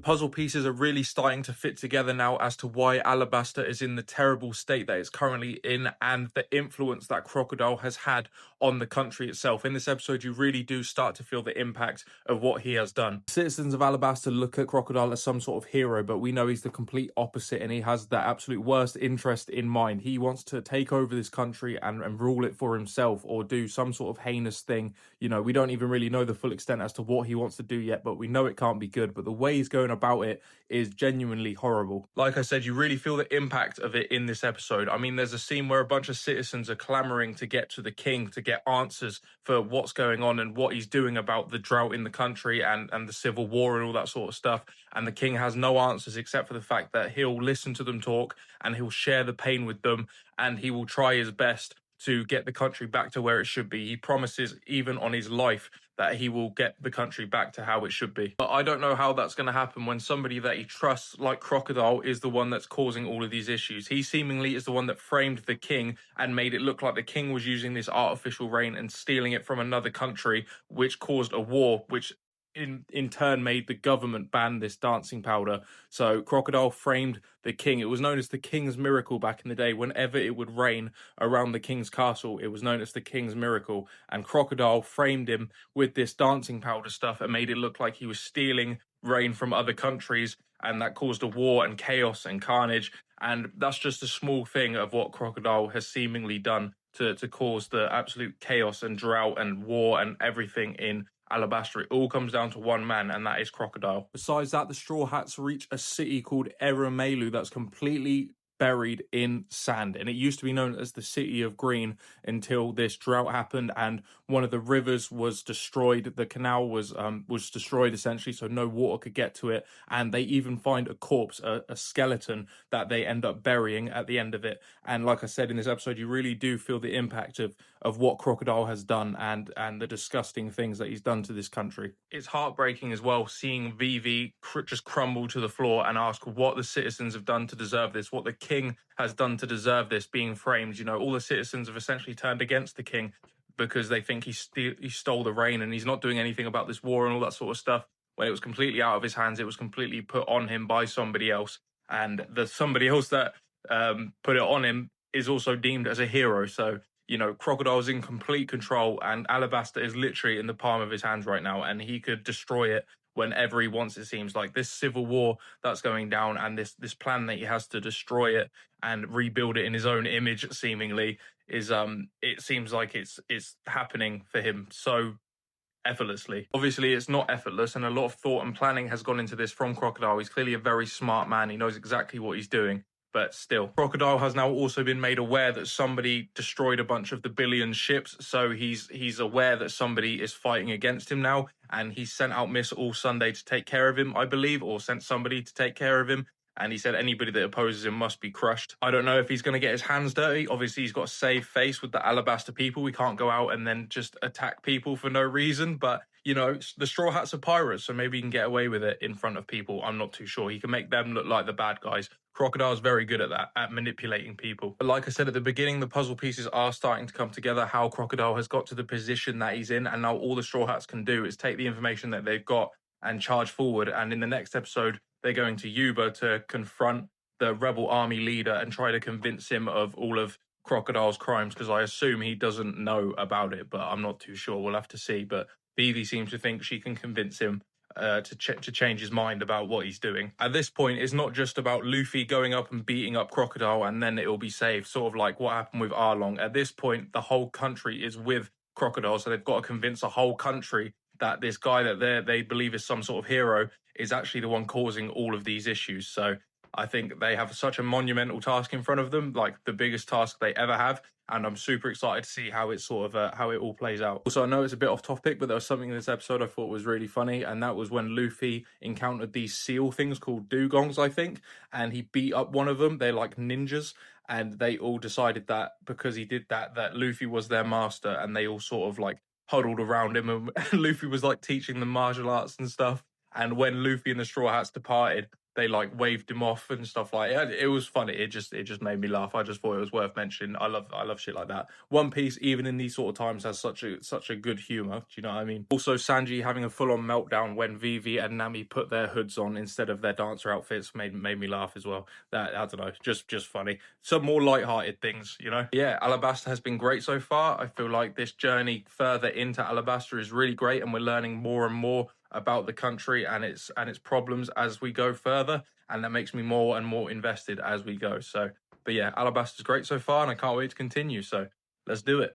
puzzle pieces are really starting to fit together now as to why Alabasta is in the terrible state that it's currently in and the influence that Crocodile has had on the country itself. In this episode, you really do start to feel the impact of what he has done. Citizens of Alabasta look at Crocodile as some sort of hero, but we know he's the complete opposite and he has the absolute worst interest in mind. He wants to take over this country and rule it for himself or do some sort of heinous thing. You know, we don't even really know the full extent as to what he wants to do yet, but we know it can't be good. But the way he's going about it is genuinely horrible. Like I said, you really feel the impact of it in this episode. I mean, there's a scene where a bunch of citizens are clamoring to get to the king to get answers for what's going on and what he's doing about the drought in the country and the civil war and all that sort of stuff. And the king has no answers except for the fact that he'll listen to them talk and he'll share the pain with them and he will try his best to get the country back to where it should be. He promises, even on his life, that he will get the country back to how it should be. But I don't know how that's going to happen when somebody that he trusts, like Crocodile, is the one that's causing all of these issues. He seemingly is the one that framed the king and made it look like the king was using this artificial rain and stealing it from another country, which caused a war, which in turn made the government ban this dancing powder. So Crocodile framed the king. It was known as the king's miracle back in the day. Whenever it would rain around the king's castle, it was known as the king's miracle. And Crocodile framed him with this dancing powder stuff and made it look like he was stealing rain from other countries, and that caused a war and chaos and carnage. And that's just a small thing of what Crocodile has seemingly done to cause the absolute chaos and drought and war and everything in Alabasta. It all comes down to one man, and that is Crocodile. Besides that, the Straw Hats reach a city called Eramelu that's completely buried in sand, and it used to be known as the City of Green until this drought happened and one of the rivers was destroyed. The canal was destroyed essentially, so no water could get to it, and they even find a corpse, a skeleton that they end up burying at the end of it. And like I said in this episode, you really do feel the impact of what Crocodile has done and the disgusting things that he's done to this country. It's heartbreaking as well seeing Vivi just crumble to the floor and ask what the citizens have done to deserve this, what the king has done to deserve this being framed. You know, all the citizens have essentially turned against the king because they think he stole the rain and he's not doing anything about this war and all that sort of stuff, when it was completely out of his hands. It was completely put on him by somebody else, and the somebody else that put it on him is also deemed as a hero. So, you know, Crocodile's in complete control and Alabasta is literally in the palm of his hands right now, and he could destroy it whenever he wants. It seems like this civil war that's going down and this plan that he has to destroy it and rebuild it in his own image seemingly is it seems like it's happening for him so effortlessly. Obviously it's not effortless, and a lot of thought and planning has gone into this from Crocodile. He's clearly a very smart man. He knows exactly what he's doing. But still, Crocodile has now also been made aware that somebody destroyed a bunch of the Billion ships, so he's aware that somebody is fighting against him now, and he sent out Miss All Sunday to take care of him, I believe, or sent somebody to take care of him. And he said anybody that opposes him must be crushed. I don't know if he's going to get his hands dirty. Obviously, he's got a save face with the Alabasta people. We can't go out and then just attack people for no reason. But, you know, the Straw Hats are pirates, so maybe he can get away with it in front of people. I'm not too sure. He can make them look like the bad guys. Crocodile's very good at that, at manipulating people. But like I said at the beginning, the puzzle pieces are starting to come together, how Crocodile has got to the position that he's in. And now all the Straw Hats can do is take the information that they've got and charge forward. And in the next episode, they're going to Yuba to confront the rebel army leader and try to convince him of all of Crocodile's crimes, because I assume he doesn't know about it, but I'm not too sure. We'll have to see. But Vivi seems to think she can convince him to change his mind about what he's doing. At this point, it's not just about Luffy going up and beating up Crocodile and then it'll be saved, sort of like what happened with Arlong. At this point, the whole country is with Crocodile, so they've got to convince a whole country that this guy that they believe is some sort of hero is actually the one causing all of these issues. So I think they have such a monumental task in front of them, like the biggest task they ever have. And I'm super excited to see how it how it all plays out. Also, I know it's a bit off topic, but there was something in this episode I thought was really funny. And that was when Luffy encountered these seal things called dugongs, I think. And he beat up one of them. They're like ninjas. And they all decided that because he did that Luffy was their master. And they all sort of like huddled around him. And Luffy was like teaching them martial arts and stuff. And when Luffy and the Straw Hats departed, they like waved him off and stuff like it. It was funny. It just made me laugh. I just thought it was worth mentioning. I love shit like that. One Piece, even in these sort of times, has such a good humor. Do you know what I mean? Also, Sanji having a full on meltdown when Vivi and Nami put their hoods on instead of their dancer outfits made me laugh as well. That, I don't know, just funny. Some more light-hearted things, you know. Yeah, Alabasta has been great so far. I feel like this journey further into Alabasta is really great, and we're learning more and more about the country and its problems as we go further, and that makes me more and more invested as we go. So, but yeah, Alabasta's great so far, and I can't wait to continue. So let's do it.